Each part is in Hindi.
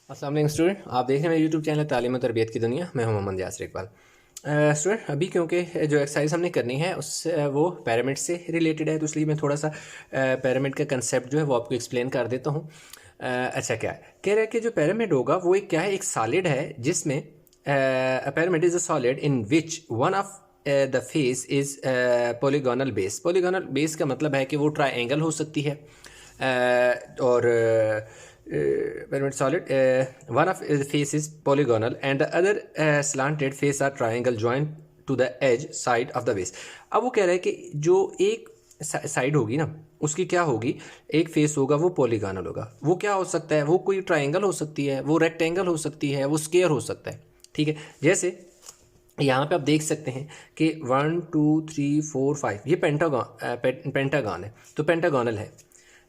अस्सलाम वालेकुम स्टूडेंट, आप देख रहे हैं मेरे यूट्यूब चैनल तालीम और तरबियत की दुनिया। मैं हूं मोहम्मद यासिर इकबाल। स्टूडेंट, अभी क्योंकि जो एक्सरसाइज हमने करनी है उस वो पैरामिड से रिलेटेड है, तो इसलिए मैं थोड़ा सा पैरामिड का कंसेप्ट जो है वो आपको एक्सप्लेन कर देता हूँ। अच्छा, क्या है कह रहा है कि जो पैरामिड होगा वो एक क्या है, एक सॉलिड है जिसमें pyramid is a solid in which one of the face is polygonal base. Polygonal base का मतलब है कि वो ट्राइंगल हो सकती है और pyramid solid, one of the face is polygonal and the other slanted face are triangle joined to the edge side of the base। अब वो कह रहा है कि जो एक साइड होगी ना उसकी क्या होगी, एक फेस होगा वो पॉलीगोनल होगा। वो क्या हो सकता है, वो कोई ट्राइंगल हो सकती है, वो रेक्टेंगल हो सकती है, वो स्क्वायर हो सकता है। ठीक है, जैसे यहाँ पे आप देख सकते हैं कि 1 2 3 4 5 ये पेंटागन है, तो पेंटागोनल है।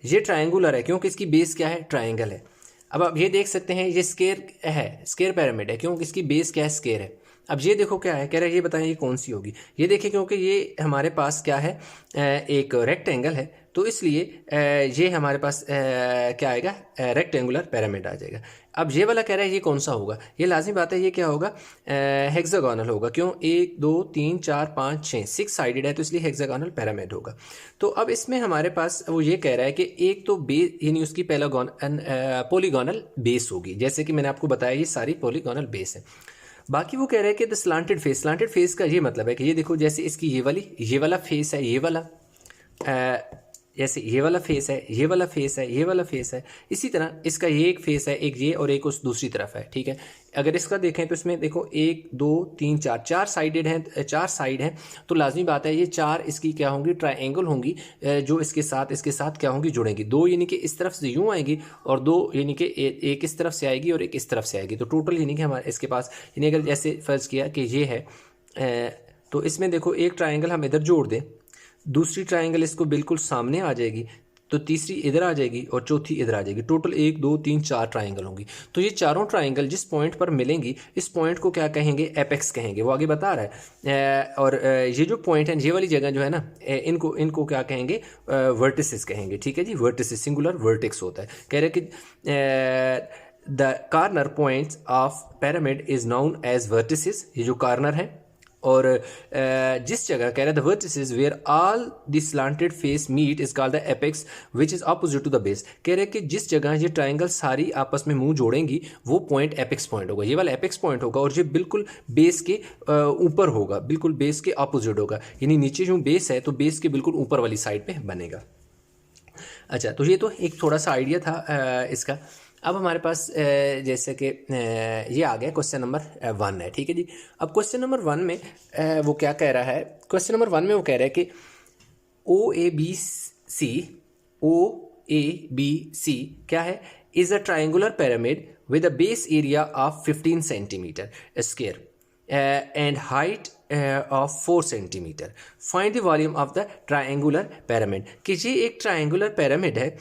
ये ट्रायंगुलर है क्योंकि इसकी बेस क्या है, ट्रायंगल है। अब आप ये देख सकते हैं ये स्क्वायर है, स्क्वायर पिरामिड है क्योंकि इसकी बेस क्या है, स्क्वायर है। अब ये देखो क्या है, कह रहा है ये बताएं ये कौन सी होगी। ये देखिए क्योंकि ये हमारे पास क्या है, एक रेक्टेंगल है, तो इसलिए ये हमारे पास क्या आएगा, रेक्टेंगुलर पिरामिड आ जाएगा। अब ये वाला कह रहा है ये कौन सा होगा, ये लाजमी बात है ये क्या होगा, हेक्सागोनल होगा। क्यों, 1 2 3 4 5 6 6 साइडेड है, तो इसलिए हेक्सागोनल पिरामिड होगा। तो अब इसमें हमारे पास वो ये कह रहा है कि एक तो बेस यानी उसकी पॉलीगोनल बेस होगी, जैसे कि मैंने आपको बताया ये सारी पॉलीगोनल बेस है। बाकी वो कह रहे हैं कि द स्लांटेड फेस का ये मतलब है कि ये देखो जैसे इसकी ये वाला फेस है, ये वाला जैसे ये वाला फेस है, ये वाला फेस है, ये वाला फेस है, इसी तरह इसका ये एक फेस है, एक ये और एक उस दूसरी तरफ है। ठीक है, अगर इसका देखें तो इसमें देखो 1 2 3 4 4 साइडेड हैं, 4 साइड हैं, तो लाजमी बात है ये 4 इसकी क्या होंगी, ट्रायंगल होंगी, जो इसके साथ क्या होंगी, जुड़ेंगी। 2 यानी कि इस तरफ से यूँ आएगी और 2 यानी कि एक इस तरफ से आएगी और एक इस तरफ से आएगी। तो टोटल यानी कि हमारे इसके पास यानी अगर जैसे फ़र्ज़ किया कि ये है, तो इसमें देखो एक ट्रायंगल हम इधर जोड़ दें, दूसरी ट्रायंगल इसको बिल्कुल सामने आ जाएगी, तो तीसरी इधर आ जाएगी और चौथी इधर आ जाएगी। टोटल 1 2 3 4 ट्रायंगल होंगी। तो ये चारों ट्रायंगल जिस पॉइंट पर मिलेंगी, इस पॉइंट को क्या कहेंगे, एपेक्स कहेंगे। वो आगे बता रहा है। और ये जो पॉइंट है, ये वाली जगह जो है ना, इनको क्या कहेंगे, वर्टिसेस कहेंगे। ठीक है जी, वर्टिसेस सिंगुलर वर्टेक्स होता है। कह रहे कि the corner points of pyramid is known as vertices, ये जो कार्नर है। और जिस जगह कह रहे हैं the vertices where all the slanted face meet is called the apex which is opposite to the base. कह रहे हैं कि जिस जगह ये ट्रायंगल सारी आपस में मुंह जोड़ेंगी वो पॉइंट एपेक्स पॉइंट होगा, ये वाला एपेक्स पॉइंट होगा, और ये बिल्कुल बेस के ऊपर होगा, बिल्कुल बेस के ऑपोजिट होगा। यानी नीचे जो बेस है तो बेस के बिल्कुल ऊपर वाली साइड पे बनेगा। अच्छा, तो ये तो एक थोड़ा सा आइडिया था इसका। अब हमारे पास जैसे कि ये आ गया क्वेश्चन नंबर 1 है। ठीक है जी, अब क्वेश्चन नंबर 1 में वो क्या कह रहा है, क्वेश्चन नंबर 1 में वो कह रहा है कि ओ ए बी सी क्या है, is a triangular pyramid with a base area of 15 centimetre square and height of 4 centimetre. Find the volume of the triangular pyramid. कि ये एक ट्रायंगुलर पिरामिड है,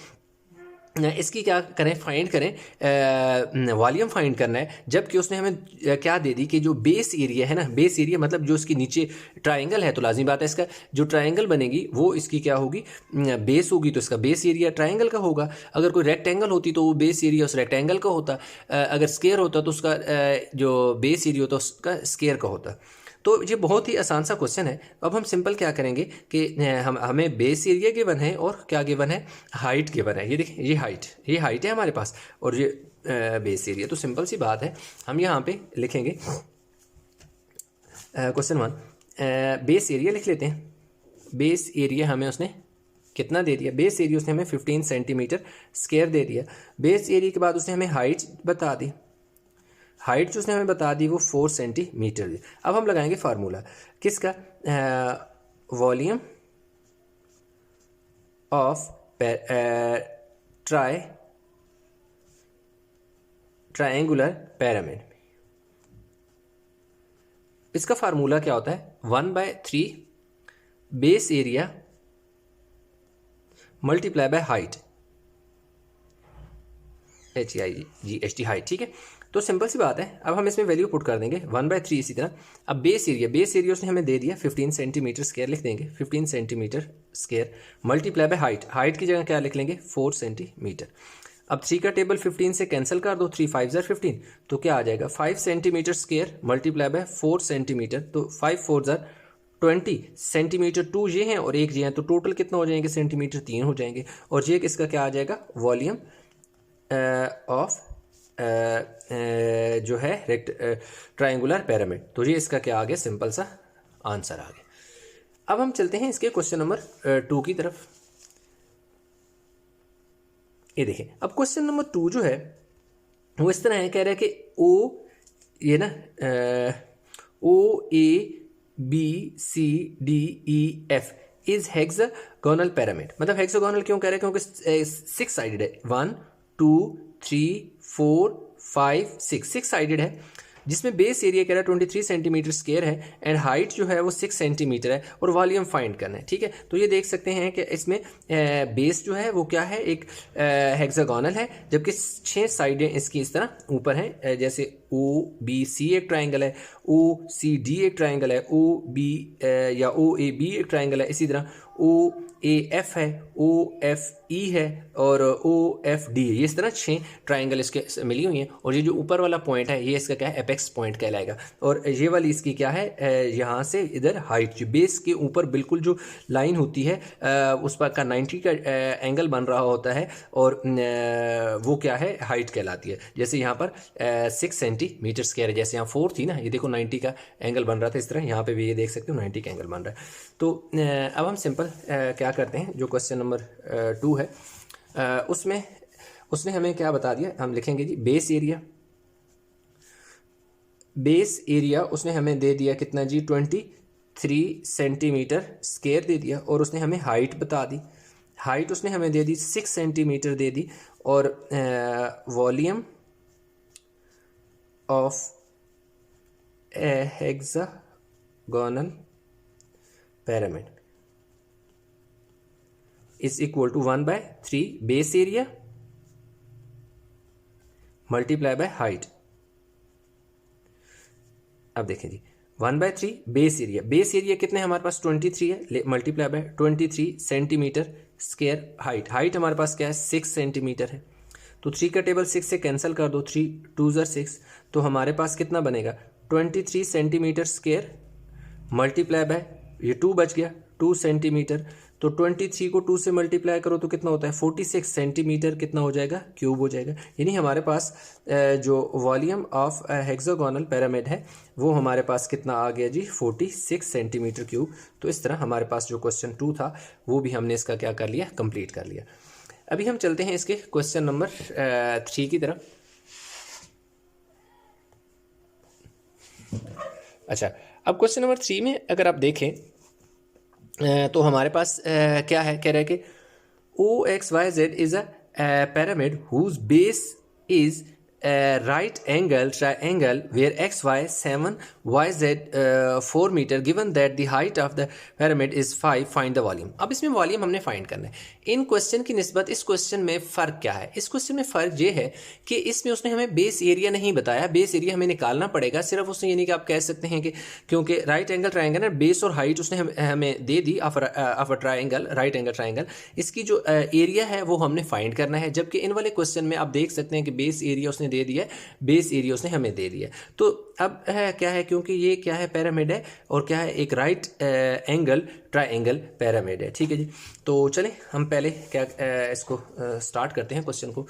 इसकी क्या करें, फाइंड करें, वॉल्यूम फाइंड करना है। जबकि उसने हमें क्या दे दी कि जो बेस एरिया है ना, बेस एरिया मतलब जो इसकी नीचे ट्रायंगल है, तो लाजमी बात है इसका जो ट्रायंगल बनेगी वो इसकी क्या होगी, बेस होगी, तो इसका बेस एरिया ट्रायंगल का होगा। अगर कोई रेक्टेंगल होती तो वो बेस एरिया उस रेक्टेंगल का होता, अगर स्क्वायर होता तो उसका जो बेस एरिया होता उसका स्क्वायर का होता। तो ये बहुत ही आसान सा क्वेश्चन है। अब हम सिंपल क्या करेंगे कि हमें बेस एरिया गिवन है और क्या गिवन है, हाइट गिवन है। ये देखिए ये हाइट है हमारे पास और ये बेस एरिया। तो सिंपल सी बात है, हम यहाँ पे लिखेंगे क्वेश्चन 1 बेस एरिया लिख लेते हैं। बेस एरिया हमें उसने कितना दे दिया, बेस एरिया उसने हमें 15 सेंटीमीटर स्क्वायर दे दिया। बेस एरिया के बाद उसने हमें हाइट बता दी, हाइट जो उसने हमें बता दी वो 4 सेंटीमीटर दी। अब हम लगाएंगे फार्मूला किसका, वॉल्यूम ऑफ ट्रायंगुलर पिरामिड। इसका फार्मूला क्या होता है, 1/3 base area multiply by height, HIGHT height. ठीक है, तो सिंपल सी बात है। अब हम इसमें वैल्यू पुट कर देंगे 1/3 इसी तरह। अब बेस एरिया उसने हमें दे दिया 15 सेंटीमीटर स्क्वायर, लिख देंगे 15 centimetre square multiply by height की जगह क्या लिख लेंगे, 4 सेंटीमीटर। अब 3 का टेबल 15 से कैंसिल कर दो, 3 5 15, तो क्या आ जाएगा 5 centimetre square multiply bye 4 centimetre, तो 5 4 20 सेंटीमीटर, 2 ये हैं और 1 ये हैं, तो टोटल कितना हो जाएंगे सेंटीमीटर, 3 हो जाएंगे। और ये किसका क्या आ जाएगा, वॉल्यूम ऑफ जो है ट्रायंगुलर पिरामिड। तो ये इसका क्या आ गया, सिंपल सा आंसर आ गया। अब हम चलते हैं इसके क्वेश्चन नंबर 2 की तरफ। ये देखें, अब क्वेश्चन नंबर 2 जो है वो इस तरह है, कह रहा है कि ओ ये ना OABCDEF इज हेक्सागोनल पिरामिड। मतलब हेक्सागोनल क्यों कह रहे हैं, क्योंकि 6 साइडेड है, 1 2 3 4 5 6 साइडेड है, जिसमें बेस एरिया कह रहा है 23 सेंटीमीटर स्क्वायर है एंड हाइट जो है वो 6 सेंटीमीटर है और वॉल्यूम फाइंड करना है। ठीक है, तो ये देख सकते हैं कि इसमें बेस जो है वो क्या है, एक हेक्सागोनल है, जबकि 6 साइडें इसकी इस तरह ऊपर हैं, जैसे OBC एक ट्राइंगल है, OCD एक ट्राइंगल है, OB या OAB एक ट्राइंगल है, इसी तरह OAF है, OFE है और OFD है। ये इस तरह 6 ट्राइंगल इसके मिली हुई हैं और ये जो ऊपर वाला पॉइंट है ये इसका क्या है, एपेक्स पॉइंट कहलाएगा। और ये वाली इसकी क्या है, यहाँ से इधर हाइट, जो बेस के ऊपर बिल्कुल जो लाइन होती है उस पर का 90 का एंगल बन रहा होता है और वो क्या है, हाइट कहलाती है। जैसे यहाँ पर 6 सेंटीमीटर स्क्वायर है, जैसे यहाँ 4 थी ना, ये देखो 90 का एंगल बन रहा था, इस तरह यहाँ पे भी ये देख सकते हो 90 का एंगल बन रहा है। तो अब हम सिंपल क्या करते हैं, जो क्वेश्चन नंबर 2 है उसमें उसने हमें क्या बता दिया, हम लिखेंगे जी बेस एरिया उसने हमें दे दिया कितना जी, 23 सेंटीमीटर स्क्वायर दे दिया, और उसने हमें हाइट बता दी, हाइट उसने हमें दे दी 6 सेंटीमीटर दे दी, और volume of hexagonal pyramid is equal to 1/3 base area multiply by height. अब देखें जी, 1/3 बेस एरिया कितने हमारे पास 23 है, multiply by 23 centimetre square, height हमारे पास क्या है 6 सेंटीमीटर है, तो 3 का टेबल 6 से कैंसिल कर दो, 3 2 6, तो हमारे पास कितना बनेगा 23 सेंटीमीटर स्क्वायर मल्टीप्लाई बाय, ये 2 बच गया 2 सेंटीमीटर, तो 23 को 2 से मल्टीप्लाई करो तो कितना होता है 46 सेंटीमीटर, कितना हो जाएगा, क्यूब हो जाएगा। यानी हमारे पास जो वॉल्यूम ऑफ हेक्सागोनल पिरामिड है वो हमारे पास कितना आ गया जी, 46 सेंटीमीटर क्यूब। तो इस तरह हमारे पास जो क्वेश्चन 2 था वो भी हमने इसका क्या कर लिया, कंप्लीट कर लिया। अभी हम चलते हैं इसके क्वेश्चन नंबर 3 की तरफ। अच्छा, अब क्वेश्चन नंबर 3 में अगर आप देखें तो हमारे पास क्या है, कह रहा है कि OXYZ is a pyramid whose base is right angle triangle where XY 7 YZ 4 metre, given that the height of the pyramid is 5, find the volume। अब इसमें वॉल्यूम हमने फाइंड करना है। इन क्वेश्चन की निस्बत इस क्वेश्चन में फ़र्क क्या है, इस क्वेश्चन में फ़र्क ये है कि इसमें उसने हमें बेस एरिया नहीं बताया, बेस एरिया हमें निकालना पड़ेगा। सिर्फ उसने ये नहीं कि आप कह सकते हैं कि क्योंकि राइट एंगल ट्राइंगल है, बेस और हाइट उसने हमें दे दी of a triangle, right angle triangle, इसकी जो एरिया है वो हमने फाइंड करना है। जबकि इन वाले क्वेश्चन में आप देख सकते हैं कि बेस एरिया उसने दे दिया है, बेस एरिया उसने हमें दे दिया। तो अब क्या है, क्योंकि ये क्या है, पिरामिड है, और क्या है, एक राइट एंगल ट्राइंगल पिरामिड है। ठीक है जी, तो चलें हम पहले क्या इसको स्टार्ट करते हैं क्वेश्चन को।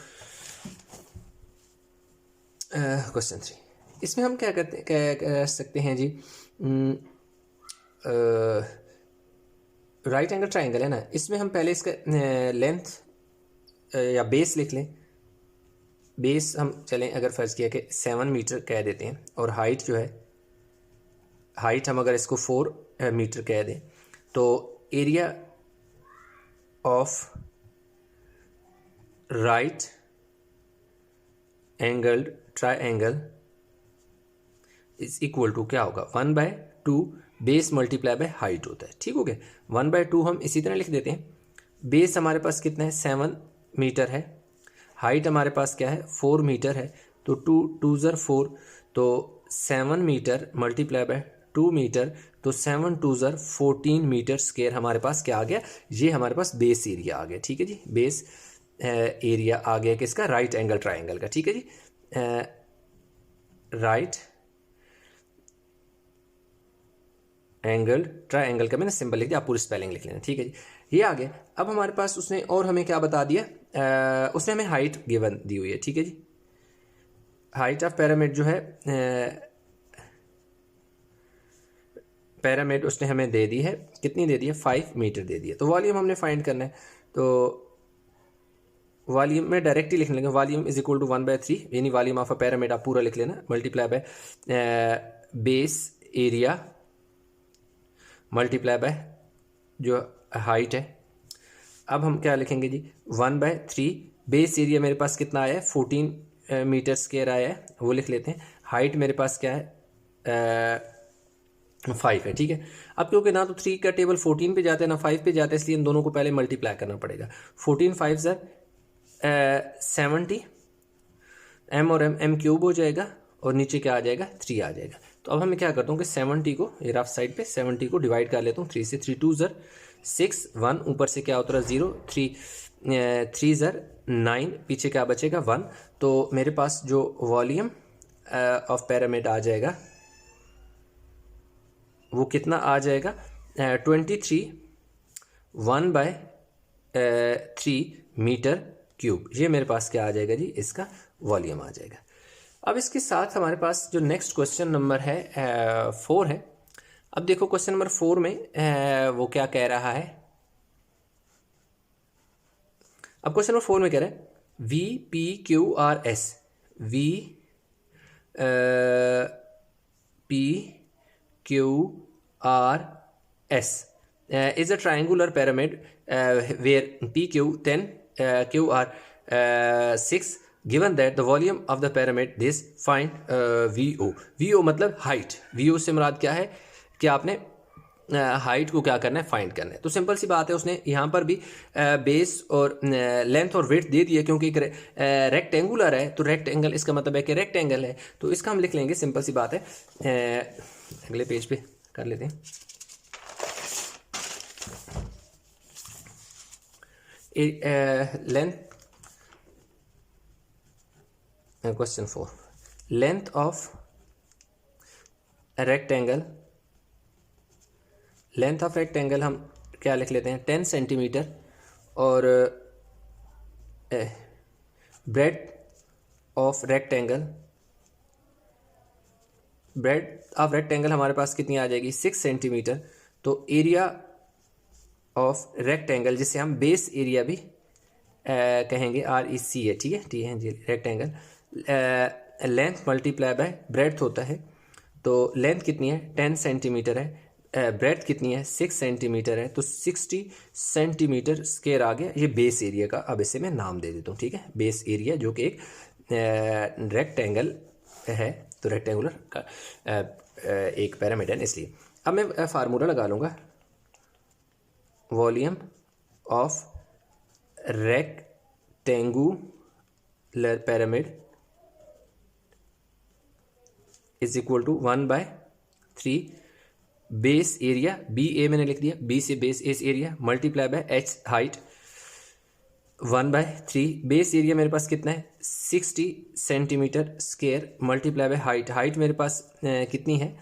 क्वेश्चन 3, इसमें हम क्या कह सकते हैं जी, राइट एंगल ट्राइंगल है ना, इसमें हम पहले इसका लेंथ या बेस लिख लें। बेस हम चलें, अगर फ़र्ज़ किया कि 7 मीटर कह देते हैं, और हाइट जो है, हाइट हम अगर इसको 4 मीटर कह दें, तो area of right angle triangle is equal to क्या होगा, 1/2 बेस मल्टीप्लाई बाय हाइट होता है। ठीक हो गया, 1/2 हम इसी तरह लिख देते हैं। बेस हमारे पास कितना है, 7 मीटर है, हाइट हमारे पास क्या है 4 मीटर है, तो 2 2 4, तो 7 मीटर मल्टीप्लाई बाय 2 मीटर, तो 7 2 14 मीटर स्क्वायर हमारे पास क्या आ गया, ये हमारे पास बेस एरिया आ गया। ठीक है जी, बेस एरिया आ गया किसका, राइट एंगल ट्राइंगल का, ठीक है जी। राइट एंगल ट्राइंगल का मैंने सिंबल लिख दिया, आप पूरी स्पेलिंग लिख लेना, ठीक है जी। ये आ गया। अब हमारे पास उसने और हमें क्या बता दिया, उसने हमें हाइट गिवन दी हुई है, ठीक है जी। हाइट ऑफ पिरामिड जो है, पिरामिड उसने हमें दे दी है, कितनी दे दी है, 5 मीटर दे दी है। तो वॉल्यूम हमने फाइंड करना है, तो वॉल्यूम में डायरेक्ट ही लिखने लगे, वॉल्यूम इज इक्वल टू 1/3, यानी वॉल्यूम ऑफ अ पिरामिड आप पूरा लिख लेना, multiply by base area multiply bye जो हाइट है। अब हम क्या लिखेंगे जी, 1/3, बेस एरिया मेरे पास कितना आया है, 14 मीटर स्क्वायर आया है, वो लिख लेते हैं। हाइट मेरे पास क्या है, 5 है, ठीक है। अब क्योंकि ना तो 3 का टेबल 14 पे जाता है ना 5 पे जाता है, इसलिए इन दोनों को पहले मल्टीप्लाई करना पड़ेगा। 14 5 सर 70, एम और एम क्यूब हो जाएगा, और नीचे क्या आ जाएगा, 3 आ जाएगा। तो अब हमें क्या करता हूँ कि 70 को, ये रफ साइड पे 70 को डिवाइड कर लेता हूँ 3 से, 3 2 ज़र 6, 1 ऊपर से क्या उतरा 0, 3 ज़र 9, पीछे क्या बचेगा 1। तो मेरे पास जो वॉल्यूम ऑफ पिरामिड आ जाएगा वो कितना आ जाएगा, 23 1/3 मीटर क्यूब। ये मेरे पास क्या आ जाएगा जी, इसका वॉल्यूम आ जाएगा। अब इसके साथ हमारे पास जो नेक्स्ट क्वेश्चन नंबर है 4 है। अब देखो क्वेश्चन नंबर 4 में वो क्या कह रहा है। अब क्वेश्चन नंबर 4 में कह रहा है VPQRS, VPQRS is a triangular pyramid where PQ 10, QR 6, given that the volume of the pyramid this, find VO। VO मतलब हाइट, VO से मुराद क्या है कि आपने हाइट को क्या करना है, फाइंड करना है। तो सिंपल सी बात है, उसने यहाँ पर भी बेस और लेंथ और वेट दे दिया, क्योंकि एक रेक्टेंगुलर है, तो रेक्टेंगल इसका मतलब है कि रेक्टेंगल है, तो इसका हम लिख लेंगे, सिंपल सी बात है। अगले पेज पे कर लेते हैं। Length, question 4, length of rectangle, length of rectangle हम क्या लिख लेते हैं, 10 सेंटीमीटर, और bread of rectangle, bread of rectangle हमारे पास कितनी आ जाएगी, 6 सेंटीमीटर। तो एरिया ऑफ रेक्टेंगल, जिसे हम बेस एरिया भी कहेंगे, REC है, ठीक है, ठीक है जी। Rectangle length multiply by breadth होता है, तो लेंथ कितनी है, 10 सेंटीमीटर है, ब्रेड्थ कितनी है, 6 सेंटीमीटर है, तो 60 सेंटीमीटर स्क्वायर आ गया। ये बेस एरिया का, अब इसे मैं नाम दे देता हूँ, ठीक है, बेस एरिया, जो कि एक रेक्टेंगल है, तो रेक्टेंगुलर का एक पिरामिड है, इसलिए अब मैं फार्मूला लगा लूँगा, volume of rectangular pyramid is equal to 1/3 base area, BA मैंने लिख दिया, B से बेस एस area, multiply by H height, 1/3 base area मेरे पास कितना है, 60 centimetre square, multiply by height, height मेरे पास कितनी है,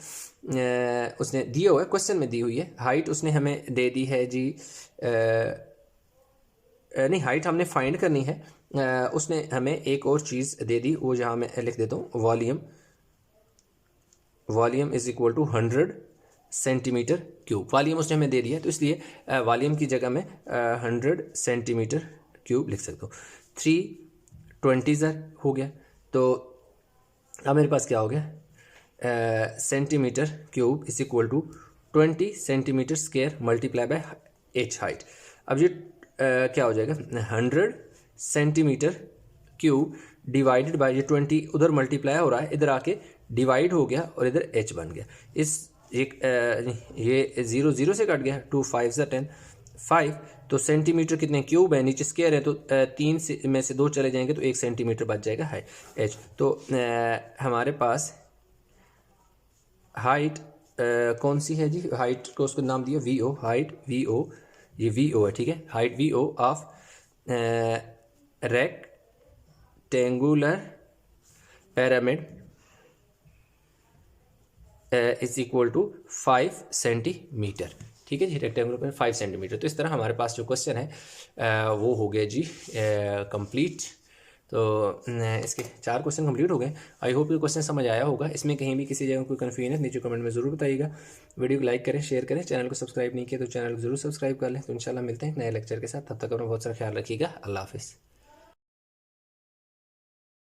उसने दिया हुआ है, क्वेश्चन में दी हुई है, हाइट उसने हमें दे दी है जी, नहीं हाइट हमने फाइंड करनी है, उसने हमें एक और चीज़ दे दी, वो जहाँ मैं लिख देता हूँ, volume, volume is equal to 100 centimetre cube, volume उसने हमें दे दिया है, तो इसलिए वॉल्यूम की जगह में 100 सेंटीमीटर क्यूब लिख सकता हूँ। 320 ज़र हो गया, तो अब मेरे पास क्या हो गया, centimetre cube is equal to 20 centimetre square multiply by H height. अब ये क्या हो जाएगा, 100 सेंटीमीटर क्यूब डिवाइडेड बाय, ये 20 उधर मल्टीप्लाई हो रहा है, इधर आके डिवाइड हो गया, और इधर H बन गया। इस एक ये 0 0 से कट गया, 2 5 ज़र 10 5, तो सेंटीमीटर कितने क्यूब है, नीचे स्क्वायर है, तो 3 से में से 2 चले जाएंगे, तो 1 सेंटीमीटर बच जाएगा है H। तो हमारे पास हाइट कौन सी है जी, हाइट को उसको नाम दिया VO, हाइट VO, ये VO है, ठीक है, height VO of rectangular pyramid is equal to 5 centimetre. ठीक है जी, रेक्टेंगुलर पे 5 सेंटीमीटर। तो इस तरह हमारे पास जो क्वेश्चन है वो हो गया जी कंप्लीट। तो इसके 4 क्वेश्चन कंप्लीट हो गए। आई होप ये क्वेश्चन समझ आया होगा। इसमें कहीं भी किसी जगह कोई कन्फ्यूजन है नीचे कमेंट में ज़रूर बताइएगा। वीडियो को लाइक करें, शेयर करें, चैनल को सब्सक्राइब नहीं किया तो चैनल को जरूर सब्सक्राइब कर लें। तो इंशाल्लाह मिलते हैं नए लेक्चर के साथ। तब तक अपना बहुत सारा ख्याल रखिएगा। अल्लाह हाफिज़।